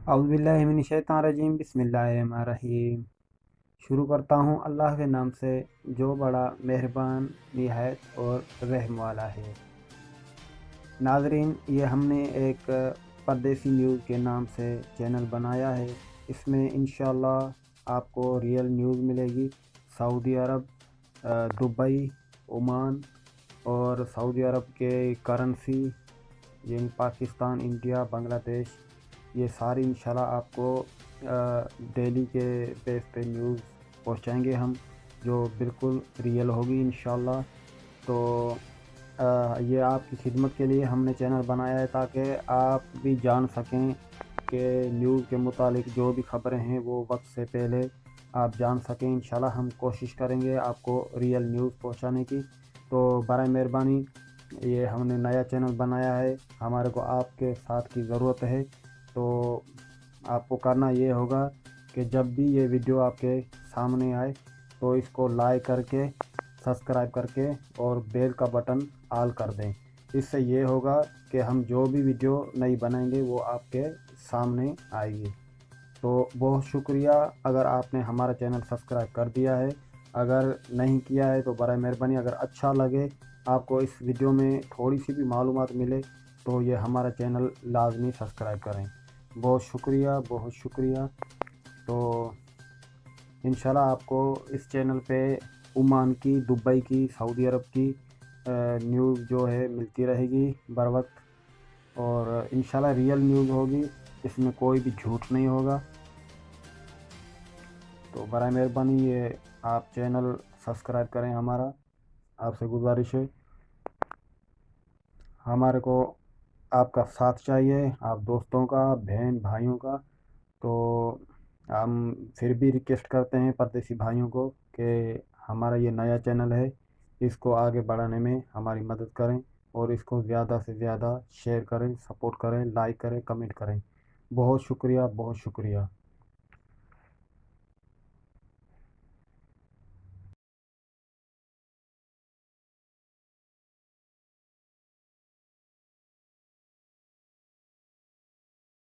अऊज़ुबिल्लाहिमिनश्शैतानिर्रजीम बिस्मिल्लाहिर्रहमानिर्रहीम। शुरू करता हूँ अल्लाह के नाम से जो बड़ा मेहरबान निहायत और रहम वाला है। नाज़रीन, ये हमने एक परदेसी न्यूज़ के नाम से चैनल बनाया है। इसमें इंशाअल्लाह आपको रियल न्यूज़ मिलेगी। सऊदी अरब, दुबई, ओमान और सऊदी अरब के करेंसी, यानी पाकिस्तान, इंडिया, बांग्लादेश, ये सारी इंशाल्लाह आपको डेली के बेस पे न्यूज़ पहुंचाएंगे हम, जो बिल्कुल रियल होगी इंशाल्लाह। तो ये आपकी खिदमत के लिए हमने चैनल बनाया है ताकि आप भी जान सकें कि न्यूज़ के मुतालिक जो भी खबरें हैं वो वक्त से पहले आप जान सकें। इंशाल्लाह हम कोशिश करेंगे आपको रियल न्यूज़ पहुंचाने की। तो बराए मेहरबानी, ये हमने नया चैनल बनाया है, हमारे को आपके साथ की ज़रूरत है। तो आपको करना ये होगा कि जब भी ये वीडियो आपके सामने आए तो इसको लाइक करके, सब्सक्राइब करके और बेल का बटन ऑल कर दें। इससे ये होगा कि हम जो भी वीडियो नई बनाएंगे वो आपके सामने आएगी। तो बहुत शुक्रिया अगर आपने हमारा चैनल सब्सक्राइब कर दिया है। अगर नहीं किया है तो बराए मेहरबानी, अगर अच्छा लगे आपको इस वीडियो में थोड़ी सी भी मालूमात मिले तो ये हमारा चैनल लाजमी सब्सक्राइब करें। बहुत शुक्रिया, बहुत शुक्रिया। तो इंशाल्लाह आपको इस चैनल पे ओमान की, दुबई की, सऊदी अरब की न्यूज़ जो है मिलती रहेगी बर वक्त, और इंशाल्लाह रियल न्यूज़ होगी, इसमें कोई भी झूठ नहीं होगा। तो बराए मेहरबानी ये आप चैनल सब्सक्राइब करें हमारा, आपसे गुजारिश है। हमारे को आपका साथ चाहिए, आप दोस्तों का, बहन भाइयों का। तो हम फिर भी रिक्वेस्ट करते हैं परदेसी भाइयों को कि हमारा ये नया चैनल है, इसको आगे बढ़ाने में हमारी मदद करें और इसको ज़्यादा से ज़्यादा शेयर करें, सपोर्ट करें, लाइक करें, कमेंट करें। बहुत शुक्रिया, बहुत शुक्रिया।